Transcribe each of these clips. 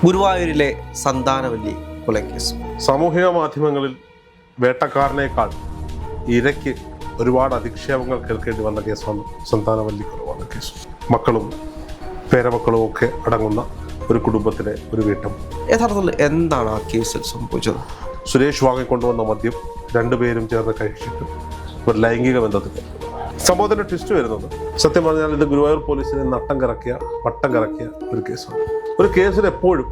ഗുരുവായൂരിലെ സന്താനവല്ലി കൊലക്കേസ്. സാമൂഹിക മാധ്യമങ്ങളിൽ വേട്ടക്കാരനേക്കാൾ ഇരയ്ക്ക് ഒരുപാട് അധിക്ഷേപങ്ങൾ കേൾക്കേണ്ടി വന്ന കേസാണ് സന്താനവല്ലി കൊലപാതക കേസ്. മക്കളും പേരമക്കളും ഒക്കെ അടങ്ങുന്ന ഒരു കുടുംബത്തിലെ ഒരു വീട്ടം. യഥാർത്ഥത്തിൽ എന്താണ് ആ കേസിൽ സംഭവിച്ചത്? സുരേഷ് വാങ്ങിക്കൊണ്ടുവന്ന മദ്യം രണ്ടുപേരും ചേർന്ന് കഴിച്ചിട്ട് ഒരു ലൈംഗിക ബന്ധത്തിൽ. സംഭവത്തിന്റെ ട്വിസ്റ്റ് വരുന്നത്, സത്യം പറഞ്ഞാൽ ഇത് ഗുരുവായൂർ പോലീസിനെ വട്ടം കറക്കിയ ഒരു കേസാണ്. ഒരു കേസിൽ എപ്പോഴും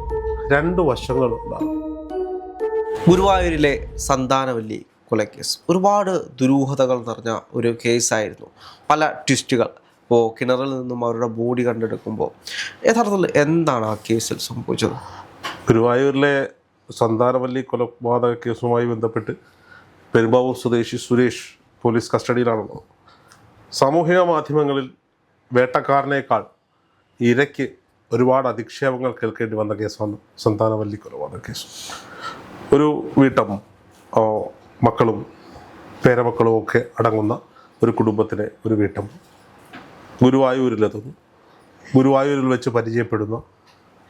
രണ്ട് വശങ്ങളുണ്ടാകും. ഗുരുവായൂരിലെ സന്താനവല്ലി കൊലക്കേസ് ഒരുപാട് ദുരൂഹതകൾ നിറഞ്ഞ ഒരു കേസായിരുന്നു. പല ട്വിസ്റ്റുകൾ. ഇപ്പോൾ കിണറിൽ നിന്നും അവരുടെ ബോഡി കണ്ടെടുക്കുമ്പോൾ യഥാർത്ഥത്തിൽ എന്താണ് ആ കേസിൽ സംഭവിച്ചത്? ഗുരുവായൂരിലെ സന്താനവല്ലി കൊലപാതക കേസുമായി ബന്ധപ്പെട്ട് പെരുമ്പാവൂർ സ്വദേശി സുരേഷ് പോലീസ് കസ്റ്റഡിയിലാണുള്ളത്. സാമൂഹിക മാധ്യമങ്ങളിൽ വേട്ടക്കാരനേക്കാൾ ഇരയ്ക്ക് ഒരുപാട് അധിക്ഷേപങ്ങൾ കേൾക്കേണ്ടി വന്ന കേസാണ് സന്താനവല്ലി കൊലപാതക കേസ്. ഒരു വീട്ടം മക്കളും പേരമക്കളും ഒക്കെ അടങ്ങുന്ന ഒരു കുടുംബത്തിലെ ഒരു വീട്ടം ഗുരുവായൂരിലെത്തുന്നു. ഗുരുവായൂരിൽ വെച്ച് പരിചയപ്പെടുന്ന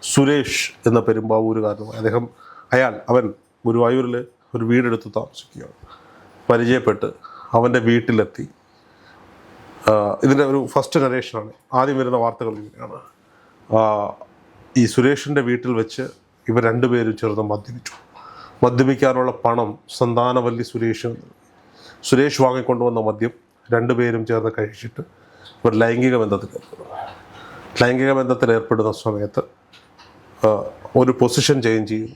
സുരേഷ് എന്ന പെരുമ്പാവൂരുകാരനുമായി അവൻ ഗുരുവായൂരിൽ ഒരു വീടെടുത്ത് താമസിക്കുകയാണ്. പരിചയപ്പെട്ട് അവൻ്റെ വീട്ടിലെത്തി. ഇതിൻ്റെ ഒരു ഫസ്റ്റ് നരേഷനാണ്. ആദ്യം വരുന്ന വാർത്തകൾ ഇങ്ങനെയാണ്. ഈ സുരേഷിൻ്റെ വീട്ടിൽ വെച്ച് ഇവർ രണ്ടുപേരും ചേർന്ന് മദ്യപിക്കാനുള്ള പണം സന്താനവല്ലി സുരേഷ് വാങ്ങിക്കൊണ്ടുവന്ന മദ്യം രണ്ടുപേരും ചേർന്ന് കഴിച്ചിട്ട് ഇവർ ലൈംഗിക ബന്ധത്തിൽ ഏർപ്പെടുന്ന സമയത്ത് ഒരു പൊസിഷൻ ചേഞ്ച് ചെയ്യും.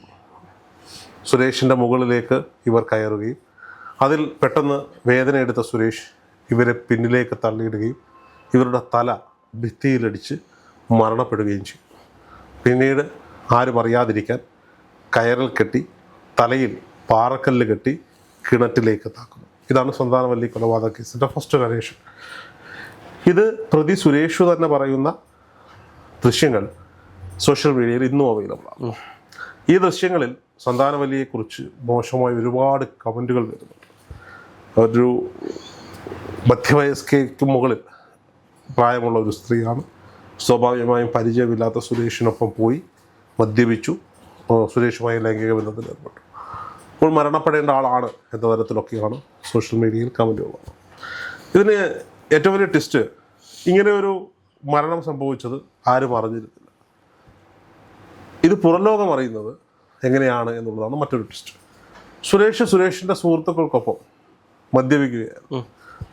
സുരേഷിൻ്റെ മുകളിലേക്ക് ഇവർ കയറുകയും അതിൽ പെട്ടെന്ന് വേദന എടുത്ത സുരേഷ് ഇവരെ പിന്നിലേക്ക് തള്ളിയിടുകയും ഇവരുടെ തല ഭിത്തിയിലടിച്ച് മരണപ്പെടുകയും ചെയ്യും. പിന്നീട് ആരും അറിയാതിരിക്കാൻ കയറിൽ കെട്ടി തലയിൽ പാറക്കല്ല് കെട്ടി കിണറ്റിലേക്ക് താക്കുന്നു. ഇതാണ് സന്താനവല്ലി കൊലപാതക കേസിൻ്റെ ഫസ്റ്റ് നരേഷൻ. ഇത് പ്രതി സുരേഷ് തന്നെ പറയുന്ന ദൃശ്യങ്ങൾ സോഷ്യൽ മീഡിയയിൽ ഇന്നും അവൈലബിളാണ്. ഈ ദൃശ്യങ്ങളിൽ സന്താനവല്ലിയെക്കുറിച്ച് മോശമായ ഒരുപാട് കമൻറ്റുകൾ വരുന്നുണ്ട്. ഒരു മധ്യവയസ്കയ്ക്ക് മുകളിൽ പ്രായമുള്ള ഒരു സ്ത്രീയാണ്. സ്വാഭാവികമായും പരിചയമില്ലാത്ത സുരേഷിനൊപ്പം പോയി മദ്യപിച്ചു, സുരേഷുമായി ലൈംഗിക ബന്ധത്തിൽ ഏർപ്പെട്ടു. അപ്പോൾ മരണപ്പെടേണ്ട ആളാണ് എന്ന തരത്തിലൊക്കെയാണ് സോഷ്യൽ മീഡിയയിൽ കമൻറ്റുകൾ. ഇതിന് ഏറ്റവും വലിയ ട്വിസ്റ്റ്, ഇങ്ങനെ ഒരു മരണം സംഭവിച്ചത് ആരും അറിഞ്ഞിരുന്നില്ല. ഇത് പുറംലോകം അറിയുന്നത് എങ്ങനെയാണ് എന്നുള്ളതാണ് മറ്റൊരു ട്വിസ്റ്റ്. സുരേഷിൻ്റെ സുഹൃത്തുക്കൾക്കൊപ്പം മദ്യപിക്കുകയായിരുന്നു.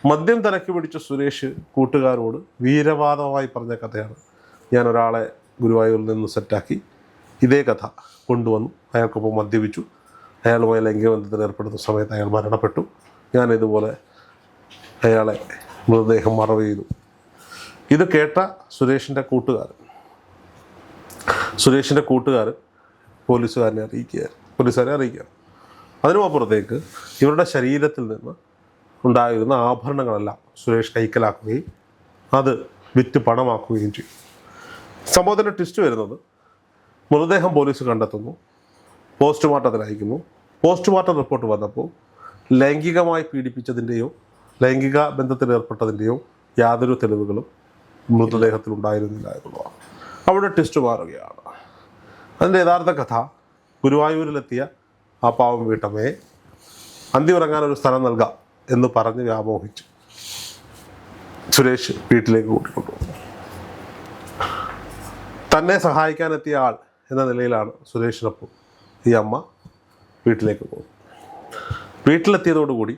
മദ്യം തലയ്ക്ക് പിടിച്ച സുരേഷ് കൂട്ടുകാരോട് വീരവാദമായി പറഞ്ഞ കഥയാണ്. ഞാൻ ഒരാളെ ഗുരുവായൂരിൽ നിന്ന് സെറ്റാക്കി ഇതേ കഥ കൊണ്ടുവന്നു, അയാൾക്കൊപ്പം മദ്യപിച്ചു, അയാളുമായി ലൈംഗിക ബന്ധത്തിൽ ഏർപ്പെടുന്ന സമയത്ത് അയാൾ മരണപ്പെട്ടു, ഞാൻ ഇതുപോലെ അയാളെ മൃതദേഹം മറവ് ചെയ്തു. ഇത് കേട്ട സുരേഷിൻ്റെ കൂട്ടുകാരൻ പോലീസുകാരെ അറിയിക്കുകയാണ്. അതിനുമപ്പുറത്തേക്ക് ഇവരുടെ ശരീരത്തിൽ നിന്ന് ഉണ്ടായിരുന്ന ആഭരണങ്ങളെല്ലാം സുരേഷ് കൈക്കലാക്കുകയും അത് വിറ്റ് പണമാക്കുകയും ചെയ്യും. സംഭവത്തിൻ്റെ ട്വിസ്റ്റ് വരുന്നത്, മൃതദേഹം പോലീസ് കണ്ടെത്തുന്നു, പോസ്റ്റ്മോർട്ടത്തിന് അയക്കുന്നു. പോസ്റ്റ്മോർട്ടം റിപ്പോർട്ട് വന്നപ്പോൾ ലൈംഗികമായി പീഡിപ്പിച്ചതിൻ്റെയോ ലൈംഗിക ബന്ധത്തിൽ ഏർപ്പെട്ടതിൻ്റെയോ യാതൊരു തെളിവുകളും മൃതദേഹത്തിൽ ഉണ്ടായിരുന്നില്ല എന്നുള്ളതാണ്. അവിടെ ട്വിസ്റ്റ് മാറുകയാണ്. അതിൻ്റെ യഥാർത്ഥ കഥ, ഗുരുവായൂരിലെത്തിയ ആ പാവം വീട്ടമ്മയെ അന്തിയുറങ്ങാൻ ഒരു സ്ഥലം നൽകാം എന്ന് പറഞ്ഞ് വ്യാമോഹിച്ച് സുരേഷ് വീട്ടിലേക്ക് കൂട്ടിക്കൊണ്ടുപോകുന്നു. തന്നെ സഹായിക്കാനെത്തിയ ആൾ എന്ന നിലയിലാണ് സുരേഷിനൊപ്പം ഈ അമ്മ വീട്ടിലേക്ക് പോകുന്നത്. വീട്ടിലെത്തിയതോടുകൂടി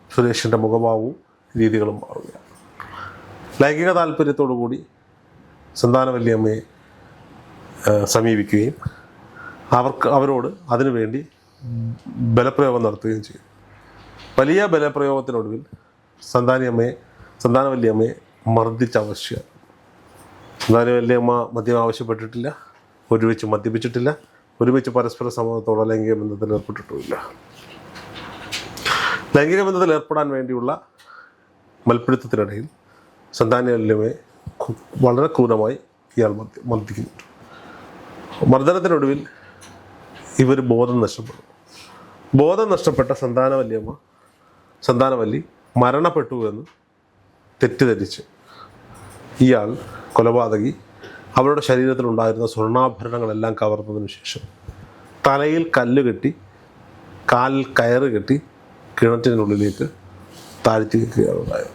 സുരേഷിൻ്റെ മുഖഭാവവും രീതികളും മാറുകയാണ്. ലൈംഗിക താല്പര്യത്തോടുകൂടി സന്താനവല്ലിയമ്മയെ സമീപിക്കുകയും അവരോട് അതിനുവേണ്ടി ബലപ്രയോഗം നടത്തുകയും ചെയ്യും. വലിയ ബലപ്രയോഗത്തിനൊടുവിൽ സന്താനവല്ലിയമ്മയെ മർദ്ദിച്ച ആവശ്യമാണ്. സന്താനവല്ലിയമ്മ മദ്യം ആവശ്യപ്പെട്ടിട്ടില്ല, ഒരുമിച്ച് മദ്യപിച്ചിട്ടില്ല, ഒരുമിച്ച് പരസ്പര സമ്മതത്തോടെ ലൈംഗിക ബന്ധത്തിൽ ഏർപ്പെട്ടിട്ടുമില്ല. ലൈംഗിക ബന്ധത്തിൽ ഏർപ്പെടാൻ വേണ്ടിയുള്ള മൽപ്പിടുത്തത്തിനിടയിൽ സന്താനവല്ലിയമ്മയെ വളരെ ക്രൂരമായി ഇയാൾ മർദ്ദിക്കുന്നുണ്ട്. മർദ്ദനത്തിനൊടുവിൽ ഇവർ ബോധം നഷ്ടപ്പെട്ട സന്താനവല്ലി മരണപ്പെട്ടു എന്ന് തെറ്റിദ്ധരിച്ച് ഇയാൾ കൊലപാതകി അവരുടെ ശരീരത്തിലുണ്ടായിരുന്ന സ്വർണ്ണാഭരണങ്ങളെല്ലാം കവർന്നതിന് ശേഷം തലയിൽ കല്ല് കെട്ടി കാലിൽ കയറ് കെട്ടി കിണറ്റിനുള്ളിലേക്ക് താഴ്ത്തി വയ്ക്കുകയാണ് ഉണ്ടായത്.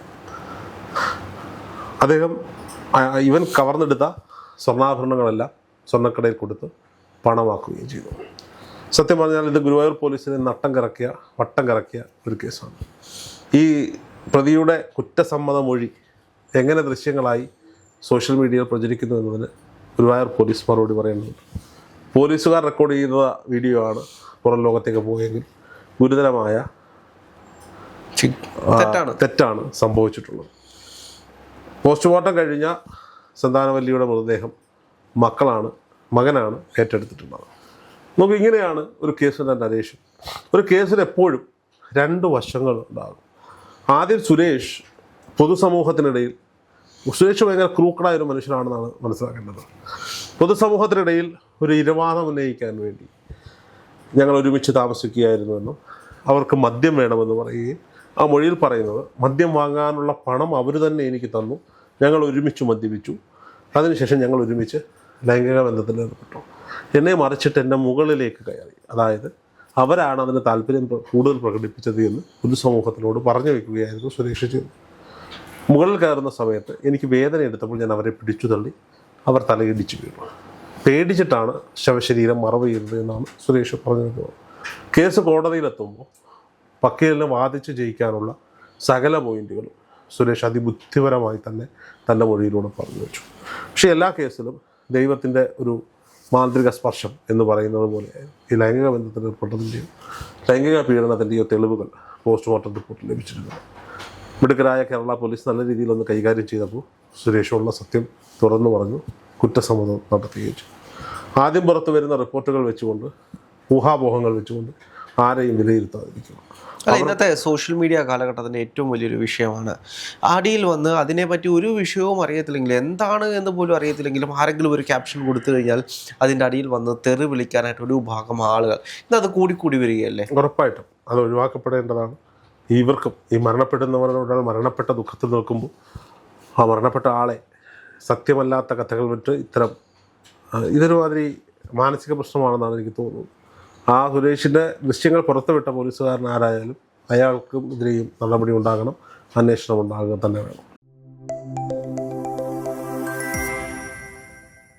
അദ്ദേഹം ഇവൻ കവർന്നെടുത്ത സ്വർണ്ണാഭരണങ്ങളെല്ലാം സ്വർണ്ണക്കടയിൽ കൊടുത്ത് പണമാക്കുകയും ചെയ്തു. സത്യം പറഞ്ഞാൽ ഇത് ഗുരുവായൂർ പോലീസിനെ വട്ടം കറക്കിയ ഒരു കേസാണ്. ഈ പ്രതിയുടെ കുറ്റസമ്മത മൊഴി എങ്ങനെ ദൃശ്യങ്ങളായി സോഷ്യൽ മീഡിയയിൽ പ്രചരിക്കുന്നു എന്നതിന് ഗുരുവായൂർ പോലീസ് മറുപടി പറയുന്നുണ്ട്. പോലീസുകാർ റെക്കോർഡ് ചെയ്ത വീഡിയോ ആണ് പുറം ലോകത്തേക്ക് പോയെങ്കിൽ ഗുരുതരമായ തെറ്റാണ് സംഭവിച്ചിട്ടുള്ളത്. പോസ്റ്റ്മോർട്ടം കഴിഞ്ഞ സന്താനവല്ലിയുടെ മൃതദേഹം മകനാണ് ഏറ്റെടുത്തിട്ടുള്ളത്. നമുക്ക് ഇങ്ങനെയാണ് ഒരു കേസിൻ്റെ നരേഷൻ. ഒരു കേസിന് എപ്പോഴും രണ്ട് വശങ്ങൾ ഉണ്ടാകും. ആദ്യം സുരേഷ് പൊതുസമൂഹത്തിനിടയിൽ ഭയങ്കര ക്രൂക്കഡായ ഒരു മനുഷ്യനാണെന്നാണ് മനസ്സിലാക്കേണ്ടത്. പൊതുസമൂഹത്തിനിടയിൽ ഒരു ഇരവാദം ഉന്നയിക്കാൻ വേണ്ടി ഞങ്ങൾ ഒരുമിച്ച് താമസിക്കുകയായിരുന്നുവെന്നും അവർക്ക് മദ്യം വേണമെന്ന് പറയുകയും ആ മൊഴിയിൽ പറയുന്നത് മദ്യം വാങ്ങാനുള്ള പണം അവർ തന്നെ എനിക്ക് തന്നു, ഞങ്ങൾ ഒരുമിച്ച് മദ്യപിച്ചു, അതിനുശേഷം ഞങ്ങൾ ഒരുമിച്ച് ലൈംഗിക ബന്ധത്തിൽ ഏർപ്പെട്ടു, എന്നെ മറിച്ചിട്ട് എൻ്റെ മുകളിലേക്ക് കയറി, അതായത് അവരാണ് അതിന് താല്പര്യം കൂടുതൽ പ്രകടിപ്പിച്ചത് എന്ന് പൊതുസമൂഹത്തിനോട് പറഞ്ഞു വയ്ക്കുകയായിരുന്നു സുരേഷ് ചെയ്തത്. മുകളിൽ കയറുന്ന സമയത്ത് എനിക്ക് വേദന എടുത്തപ്പോൾ ഞാൻ അവരെ പിടിച്ചു തള്ളി, അവർ തലയിടിച്ച് വീണു. പേടിച്ചിട്ടാണ് ശവശരീരം മറവ് ചെയ്തത് എന്നാണ് സുരേഷ് പറഞ്ഞു വെക്കുന്നത്. കേസ് കോടതിയിലെത്തുമ്പോൾ വക്കീലിനെ വാദിച്ച് ജയിക്കാനുള്ള സകല പോയിന്റുകളും സുരേഷ് അതിബുദ്ധിപരമായി തന്നെ തൻ്റെ മൊഴിയിലൂടെ പറഞ്ഞു വെച്ചു. പക്ഷേ എല്ലാ കേസിലും ദൈവത്തിൻ്റെ ഒരു മാന്ത്രിക സ്പർശം എന്ന് പറയുന്നത് പോലെയായിരുന്നു ഈ ലൈംഗിക ബന്ധത്തിൽ ഏർപ്പെട്ടതിൻ്റെയോ ലൈംഗിക പീഡനത്തിൻ്റെയോ തെളിവുകൾ പോസ്റ്റ്മോർട്ടം റിപ്പോർട്ടിൽ ലഭിച്ചിരുന്നു. മിടുക്കരായ കേരള പോലീസ് നല്ല രീതിയിലൊന്ന് കൈകാര്യം ചെയ്തപ്പോൾ സുരേഷുള്ള സത്യം തുറന്നു പറഞ്ഞു, കുറ്റസമ്മതം നടത്തുകയും ചെയ്തു. ആദ്യം പുറത്തു വരുന്ന റിപ്പോർട്ടുകൾ വെച്ചുകൊണ്ട്, ഊഹാപോഹങ്ങൾ വെച്ചുകൊണ്ട് ആരെയും വിലയിരുത്താതിരിക്കണം. ഇന്നത്തെ സോഷ്യൽ മീഡിയ കാലഘട്ടത്തിൻ്റെ ഏറ്റവും വലിയൊരു വിഷയമാണ്. അടിയിൽ വന്ന് അതിനെപ്പറ്റി ഒരു വിഷയവും അറിയത്തില്ലെങ്കിൽ, എന്താണ് എന്ന് പോലും അറിയത്തില്ലെങ്കിലും ആരെങ്കിലും ഒരു ക്യാപ്ഷൻ കൊടുത്തു കഴിഞ്ഞാൽ അതിൻ്റെ അടിയിൽ വന്ന് തെറി വിളിക്കാനായിട്ട് ഒരു ഭാഗം ആളുകൾ ഇന്നത് കൂടി വരികയല്ലേ? ഉറപ്പായിട്ടും അത് ഒഴിവാക്കപ്പെടേണ്ടതാണ്. ഇവർക്കും ഈ മരണപ്പെടുന്നവരോട് മരണപ്പെട്ട ദുഃഖത്തിൽ നിൽക്കുമ്പോൾ ആ മരണപ്പെട്ട ആളെ സത്യമല്ലാത്ത കഥകൾ വിട്ട് ഇതൊരു മാതിരി മാനസിക പ്രശ്നമാണെന്നാണ് എനിക്ക് തോന്നുന്നത്. ആ സുരേഷിൻ്റെ ദൃശ്യങ്ങൾ പുറത്തുവിട്ട പോലീസുകാരൻ ആരായാലും അയാൾക്കും എതിരെയും നടപടി ഉണ്ടാകണം, അന്വേഷണം ഉണ്ടാകുക തന്നെ വേണം.